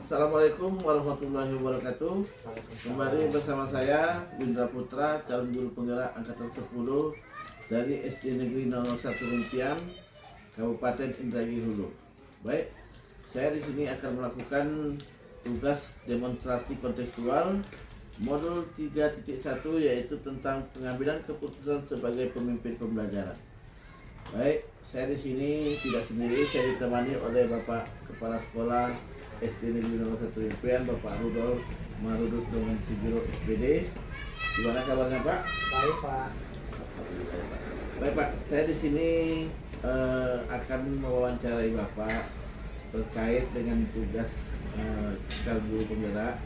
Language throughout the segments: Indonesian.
Assalamualaikum warahmatullahi wabarakatuh. Kembali bersama saya Windra Putra, calon guru penggerak angkatan 10 dari SD Negeri 01 Rumpian, Kabupaten Indragiri Hulu. Baik, saya di sini akan melakukan tugas demonstrasi kontekstual modul 3.1, yaitu tentang pengambilan keputusan sebagai pemimpin pembelajaran. Baik, saya di sini tidak sendiri, saya ditemani oleh Bapak Kepala Sekolah SD Negeri 01 Rumpian, Bapak Rudolf Marudut dengan Sigiro SPD. Gimana kabarnya, Pak? Baik, Pak. Baik, Pak. Saya di sini akan mewawancarai Bapak terkait dengan tugas calon guru penggerak,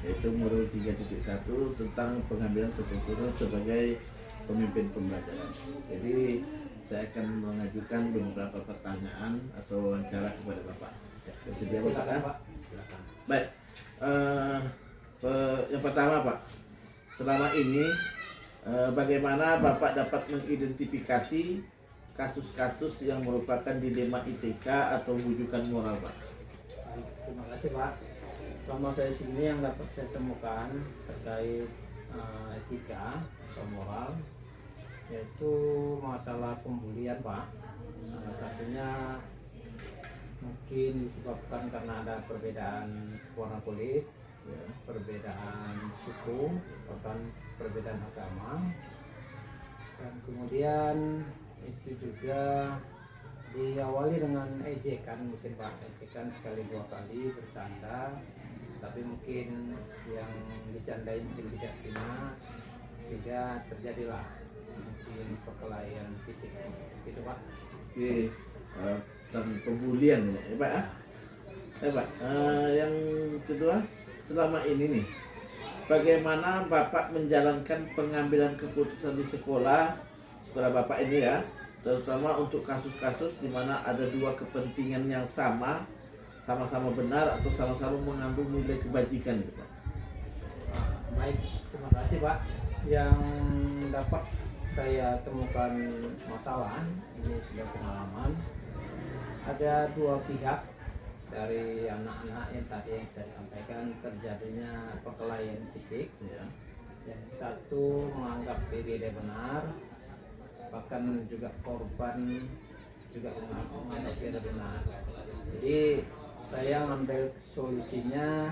yaitu modul 3.1 tentang pengambilan keputusan sebagai pemimpin pembelajaran. Jadi saya akan mengajukan beberapa pertanyaan atau wawancara kepada Bapak. Bersedia Bapak, kan? Pak. Silakan. Baik, yang pertama, Pak, selama ini bagaimana Bapak dapat mengidentifikasi kasus-kasus yang merupakan dilema ITK atau wujudan moral, Pak? Baik, terima kasih, Pak. Selama saya sini yang dapat saya temukan terkait etika atau moral, yaitu masalah pembulian, Pak. Salah satunya mungkin disebabkan karena ada perbedaan warna kulit, ya, perbedaan suku, bahkan perbedaan agama, dan kemudian itu juga diawali dengan ejekan, mungkin Pak, ejekan sekali dua kali bercanda, tapi mungkin yang dicandai mungkin tidak terima, sehingga terjadilah mungkin perkelahian fisik, gitu Pak. Oke, tentang pembulian ya, Pak. Pak, yang kedua, selama ini nih, bagaimana Bapak menjalankan pengambilan keputusan di sekolah Bapak ini ya, terutama untuk kasus-kasus di mana ada dua kepentingan yang sama-sama benar atau sama-sama mengandung nilai kebajikan, gitu, Pak. Baik, terima kasih, Pak. Yang dapat saya temukan masalah ini sudah pengalaman. Ada dua pihak dari anak-anak yang tadi yang saya sampaikan terjadinya perkelahian fisik, ya. Yang satu menganggap diri dia benar, bahkan juga korban juga menganggap dia benar. Jadi saya ngambil solusinya,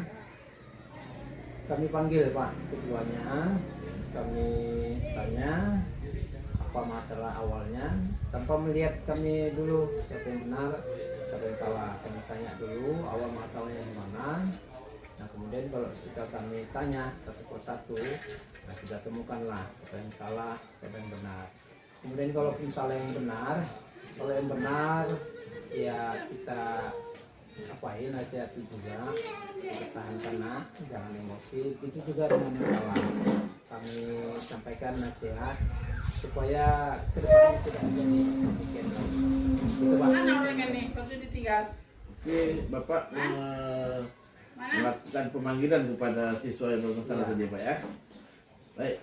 kami panggil Pak keduanya, kami tanya apa masalah awalnya, tanpa melihat kami dulu siapa yang benar siapa yang salah. Kami tanya dulu awal masalahnya di mana. Nah kemudian kalau sudah kami tanya satu persatu, nah kita temukanlah siapa yang salah siapa yang benar. Kemudian kalau misalnya yang benar, kalau yang benar ya kita apain, nasihati juga, kita tahankan, jangan emosi. Itu juga dengan yang salah, kami sampaikan nasihat supaya kedepannya tidak menjadi demikian. Itu Pak. Mana orangnya nih? Pasti ditinggal. Oke, Bapak melakukan pemanggilan kepada siswa yang bermasalah tadi, Pak, ya. Baik,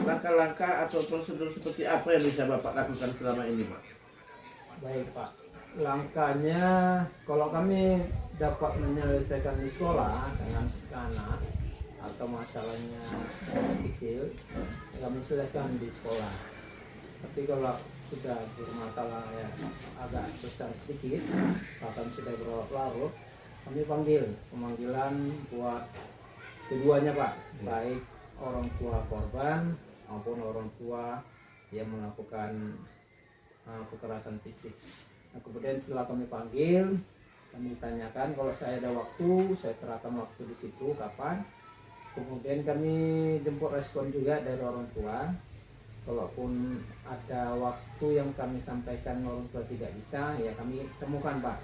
langkah-langkah atau prosedur seperti apa yang bisa Bapak lakukan selama ini, Pak? Baik Pak, langkahnya kalau kami dapat menyelesaikan di sekolah dengan anak atau masalahnya kecil, kami selesaikan di sekolah. Tapi kalau sudah bermasalah ya agak besar sedikit, bahkan sudah berlarut, kami panggil pemanggilan buat keduanya Pak, baik orang tua korban maupun orang tua yang melakukan kekerasan fisik. Nah, kemudian setelah kami panggil, kami tanyakan kalau saya ada waktu, saya terapkan waktu di situ kapan. Kemudian kami jemput respon juga dari orang tua. Kalaupun ada waktu yang kami sampaikan orang tua tidak bisa, ya kami temukan Pak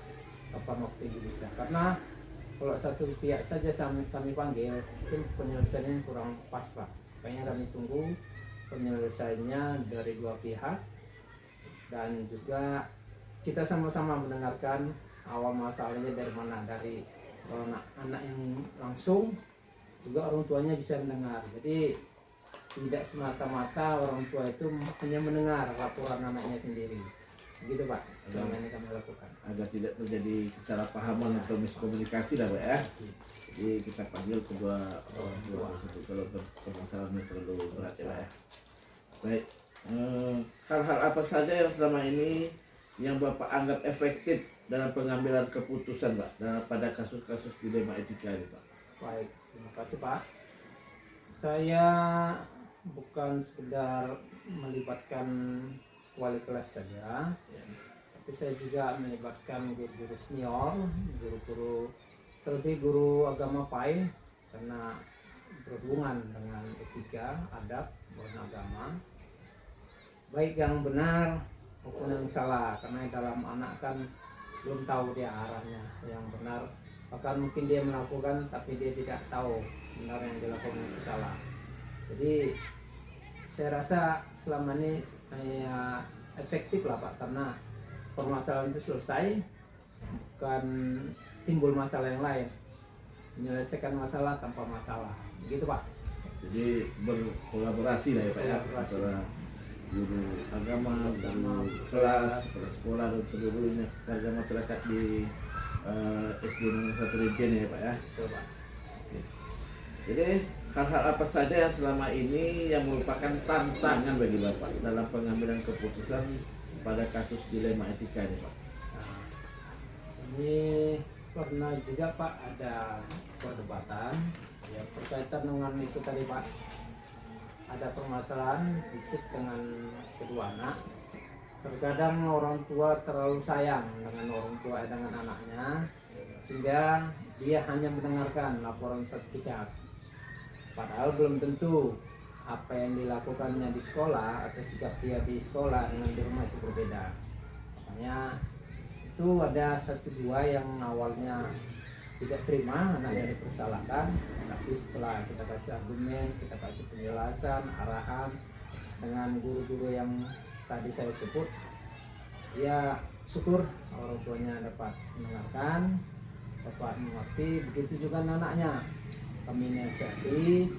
kapan waktu itu bisa. Karena kalau satu pihak saja kami panggil, itu penyelesaiannya kurang pas Pak. Makanya kami tunggu penyelesaiannya dari dua pihak, dan juga kita sama-sama mendengarkan awal masalahnya dari mana, dari anak yang langsung, juga orang tuanya bisa mendengar. Jadi tidak semata-mata orang tua itu hanya mendengar laporan anaknya sendiri. Begitu Pak, selama ini kami lakukan. Agar tidak terjadi kesalahpahaman atau miskomunikasi lah Pak ya. Jadi kita panggil kedua orang tua tersebut kalau permasalahannya terlalu berat ya Pak ya. Baik, hal-hal apa saja yang selama ini yang Bapak anggap efektif dalam pengambilan keputusan Pak pada kasus-kasus dilema etika ini Pak? Baik, terima kasih Pak. Saya bukan sekedar melibatkan wali kelas saja, tapi saya juga melibatkan guru-guru senior, guru-guru, terlebih guru agama PAI, karena berhubungan dengan etika, adab, beragama, baik yang benar maupun yang salah, karena dalam anak kan belum tahu dia arahnya yang benar, bahkan mungkin dia melakukan tapi dia tidak tahu sebenarnya yang dilakukan itu salah. Jadi saya rasa selama ini saya efektif lah Pak, karena permasalahan itu selesai, bukan timbul masalah yang lain, menyelesaikan masalah tanpa masalah, begitu Pak. Jadi berkolaborasi lah ya Pak ya, antara guru agama, guru kelas, kepala sekolah dan seluruhnya warga masyarakat di SD nomor 1 Rimpian ya Pak ya. Betul Pak. Oke. Jadi hal-hal apa saja yang selama ini yang merupakan tantangan bagi Bapak dalam pengambilan keputusan pada kasus dilema etika ini Pak? Nah, ini pernah juga Pak ada perdebatan ya berkaitan dengan itu tadi Pak. Ada permasalahan fisik dengan kedua anak. Terkadang orang tua terlalu sayang dengan orang tua dengan anaknya, sehingga dia hanya mendengarkan laporan satu pihak. Padahal belum tentu apa yang dilakukannya di sekolah atau sikap dia di sekolah dengan di rumah itu berbeda. Makanya itu ada satu dua yang awalnya tidak terima anaknya dipersalahkan, tapi setelah kita kasih argumen, kita kasih penjelasan, arahan dengan guru-guru yang tadi saya sebut, ya syukur orang tuanya dapat mendengarkan, dapat mengerti. Begitu juga anaknya, kami nasihati,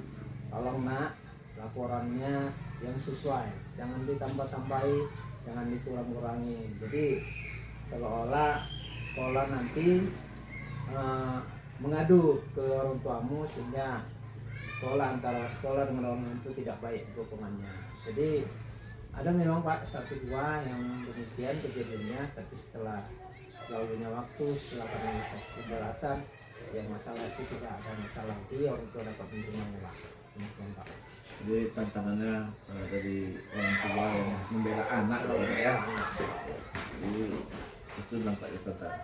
tolong nak laporannya yang sesuai, jangan ditambah-tambahi, jangan dikurang-kurangi. Jadi seolah-olah sekolah nanti mengadu ke orang tuamu, sehingga sekolah antara sekolah dengan orang itu tidak baik hubungannya. Jadi ada memang Pak satu dua yang demikian kejadiannya, tapi setelah lalunya waktu, setelah kami kasih penjelasan, ya masalah itu tidak ada masalah lagi, orang tua dapat menerimanya Pak. Demikian Pak. Jadi tantangannya dari orang tua yang membela anak ya. Jadi itu nampaknya tantangan.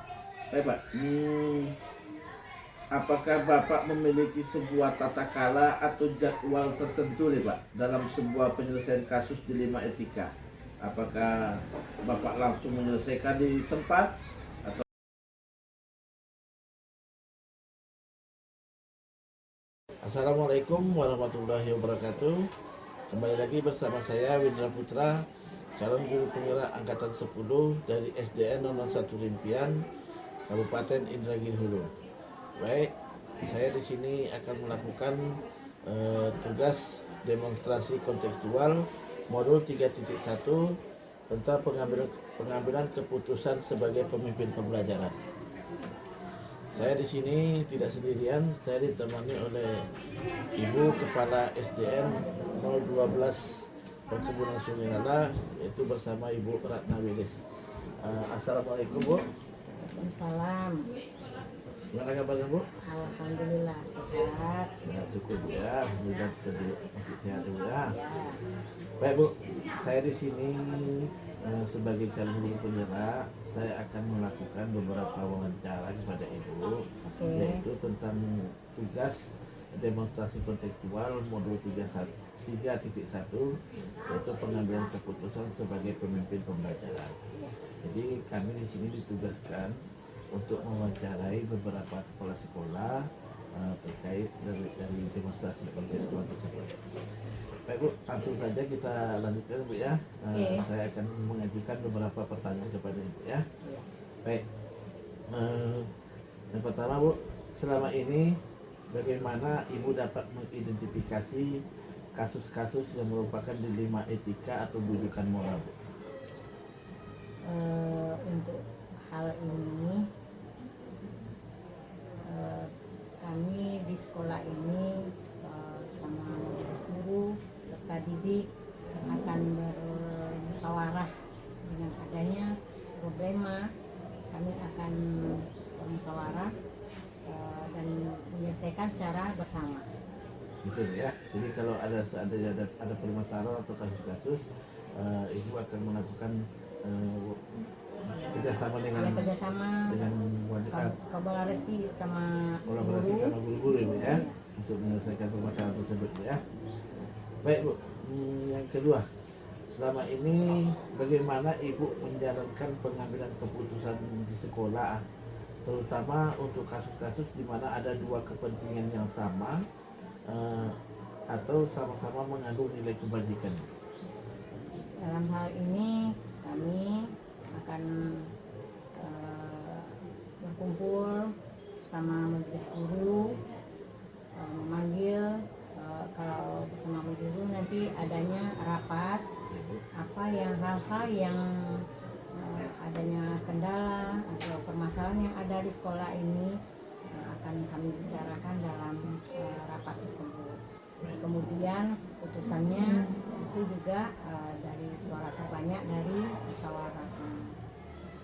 Baik Pak, apakah Bapak memiliki sebuah tata kala atau jadwal tertentu nih Pak dalam sebuah penyelesaian kasus dilema etika? Apakah Bapak langsung menyelesaikan di tempat atau? Assalamualaikum warahmatullahi wabarakatuh. Kembali lagi bersama saya Windra Putra, calon guru penggerak angkatan 10 dari SDN nomor 1 Rimpian, Kabupaten Indragiri Hulu. Baik, saya di sini akan melakukan tugas demonstrasi kontekstual modul 3.1 tentang pengambilan keputusan sebagai pemimpin pembelajaran. Saya di sini tidak sendirian, saya ditemani oleh Ibu Kepala SDN 012 Perkebunan Sungai Lala, yaitu bersama Ibu Ratna Wilis. Assalamualaikum Bu. Salam. Gimana kabarnya Bu? Alhamdulillah sehat. Ya, syukur Bu ya, alhamdulillah masih sehat Bu ya. Ya. Baik Bu, saya di sini sebagai calon guru penggerak, saya akan melakukan beberapa wawancara kepada Ibu, Oke. yaitu tentang tugas demonstrasi kontekstual modul 3.1, yaitu pengambilan keputusan sebagai pemimpin pembelajaran. Jadi kami di sini ditugaskan untuk mewawancarai beberapa kepala sekolah terkait dari demonstrasi kontekstual tersebut. Baik Bu, langsung saja kita lanjutkan Bu ya. Oke. Saya akan mengajukan beberapa pertanyaan kepada Ibu ya. Iya. Baik. Yang pertama Bu, selama ini bagaimana Ibu dapat mengidentifikasi kasus-kasus yang merupakan dilema etika atau bujukan moral Bu? Untuk hal ini kami di sekolah ini sama guru serta didik akan bermusyawarah dengan adanya problema. Kami akan bermusyawarah dan menyelesaikan secara bersama. Betul ya. Jadi kalau seandainya ada permasalahan atau kasus-kasus, Ibu akan melakukan kerjasama dengan Kerjasama wanita, kolaborasi sama kolaborasi guru. sama guru-guru Ibu ya, untuk menyelesaikan permasalahan tersebut Bu ya. Baik Bu, yang kedua, selama ini bagaimana Ibu menjalankan pengambilan keputusan di sekolah, terutama untuk kasus-kasus di mana ada dua kepentingan yang sama atau sama-sama mengandung nilai kebajikan? Dalam hal ini kami akan berkumpul bersama majelis guru, memanggil kalau bersama majelis guru nanti adanya rapat apa yang hal-hal yang adanya kendala atau permasalahan yang ada di sekolah ini akan kami bicarakan dalam rapat tersebut. Kemudian putusannya itu juga dari suara terbanyak dari musyawarah.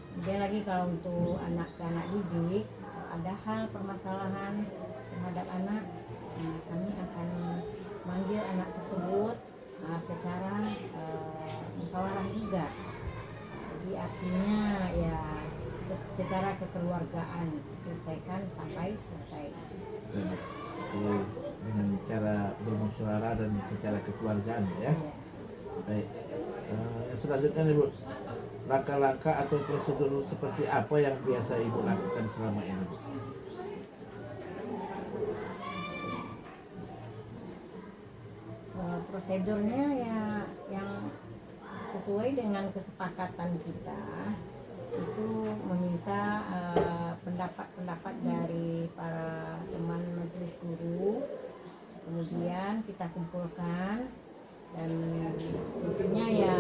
Kemudian lagi kalau untuk anak-anak didik, kalau ada hal permasalahan terhadap anak, kami akan manggil anak tersebut secara musyawarah juga. Jadi artinya ya secara kekeluargaan selesaikan sampai selesai. Itu dengan cara bermusyawarah dan secara kekeluargaan ya. Baik. Yang selanjutnya Ibu, langkah-langkah atau prosedur seperti apa yang biasa Ibu lakukan selama ini Bu? Prosedurnya ya yang sesuai dengan kesepakatan kita itu meminta pendapat-pendapat dari para teman majelis guru, kemudian kita kumpulkan dan tentunya ya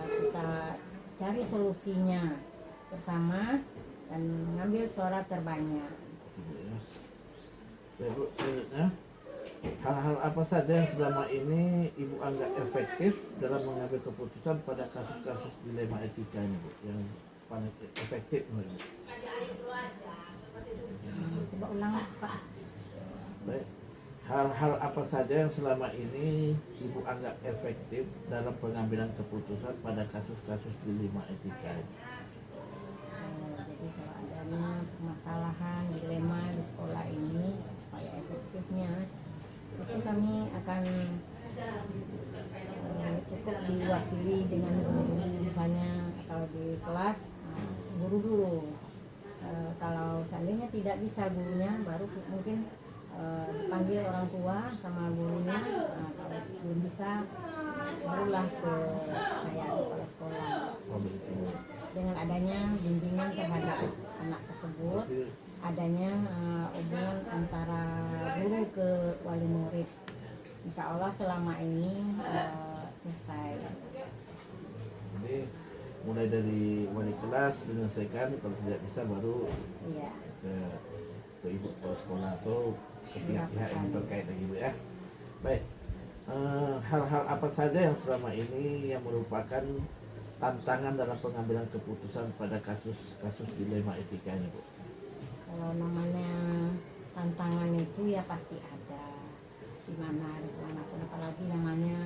kita cari solusinya bersama dan mengambil suara terbanyak. Baik Bu, selanjutnya, hal-hal apa saja yang selama ini Ibu anggap efektif dalam mengambil keputusan pada kasus-kasus dilema etika ini Bu, yang paling efektif menurut Ibu? Coba ulang Pak. Baik. Hal-hal apa saja yang selama ini Ibu anggap efektif dalam pengambilan keputusan pada kasus-kasus dilema etika ini? Jadi kalau adanya permasalahan dilema di sekolah ini supaya efektifnya itu kami akan cukup diwakili dengan guru, misalnya kalau di kelas guru dulu, kalau seandainya tidak bisa gurunya baru mungkin dipanggil orang tua sama gurunya, kalau belum bisa barulah ke saya kepala sekolah. Dengan adanya bimbingan terhadap anak tersebut, adanya hubungan antara guru ke wali murid, insya Allah selama ini selesai. Jadi mulai dari wali kelas menyelesaikan, kalau tidak bisa baru Iya. ke ibu kepala sekolah atau ke pihak-pihak yang terkait lagi Bu ya. Baik. Hal-hal apa saja yang selama ini yang merupakan tantangan dalam pengambilan keputusan pada kasus-kasus dilema etika ini Bu? Kalau namanya tantangan itu ya pasti ada di mana dimanapun, apalagi namanya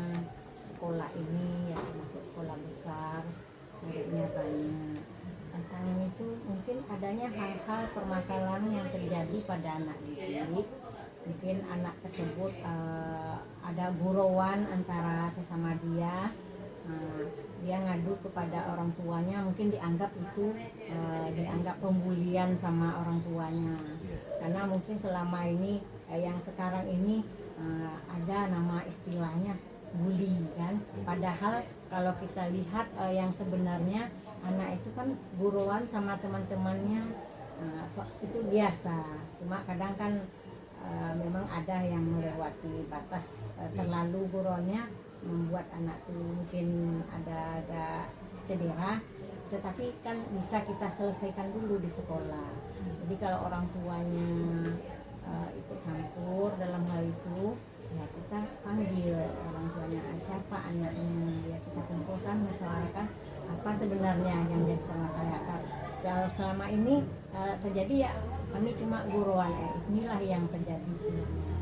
sekolah ini ya termasuk sekolah besar nyatanya. Tantangan itu mungkin adanya hal-hal permasalahan yang terjadi pada anak didik. Mungkin anak tersebut ada gurauan antara sesama dia. Dia ngadu kepada orang tuanya, mungkin dianggap itu dianggap pembulian sama orang tuanya. Karena mungkin selama ini yang sekarang ini ada nama istilahnya bully kan. Padahal kalau kita lihat yang sebenarnya anak itu kan gurauan sama teman-temannya itu biasa. Cuma kadang kan memang ada yang melewati batas terlalu gurauannya membuat anak tuh mungkin ada agak cedera, tetapi kan bisa kita selesaikan dulu di sekolah. Jadi kalau orang tuanya ikut campur dalam hal itu, ya kita panggil orang tuanya, siapa anaknya, ya kita kumpulkan, musyawarahkan apa sebenarnya yang jadi permasalahan. Selama ini terjadi ya kami cuma guruan, inilah yang terjadi sebenarnya.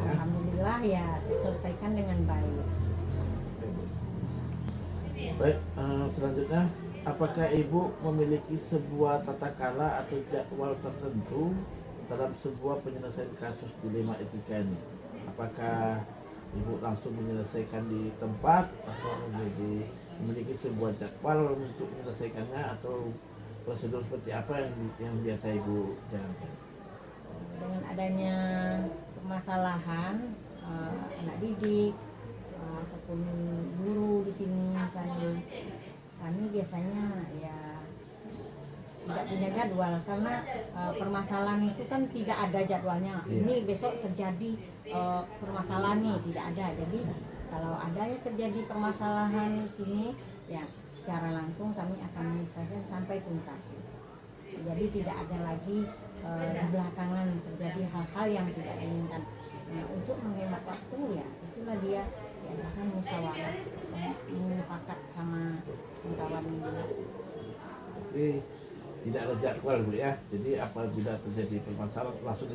Alhamdulillah ya diselesaikan dengan baik. Baik, selanjutnya, apakah Ibu memiliki sebuah tata cara atau jadwal tertentu dalam sebuah penyelesaian kasus dilema etika ini? Apakah Ibu langsung menyelesaikan di tempat atau memiliki sebuah jadwal untuk menyelesaikannya, atau prosedur seperti apa yang biasa Ibu jalankan? Dengan adanya permasalahan anak didik ataupun guru di sini misalnya, kami biasanya ya tidak punya jadwal karena permasalahan itu kan tidak ada jadwalnya. Ini besok terjadi permasalahan nih, tidak ada. Jadi kalau adanya terjadi permasalahan di sini ya secara langsung kami akan menyelesaikan sampai tuntas. Jadi tidak ada lagi di belakangan terjadi hal-hal yang tidak diinginkan. Nah, untuk menghemat waktu ya itulah dia diadakan musyawarah, mufakat sama kawan ini. Jadi tidak ada jadwal Bu ya. Jadi apabila terjadi permasalahan langsung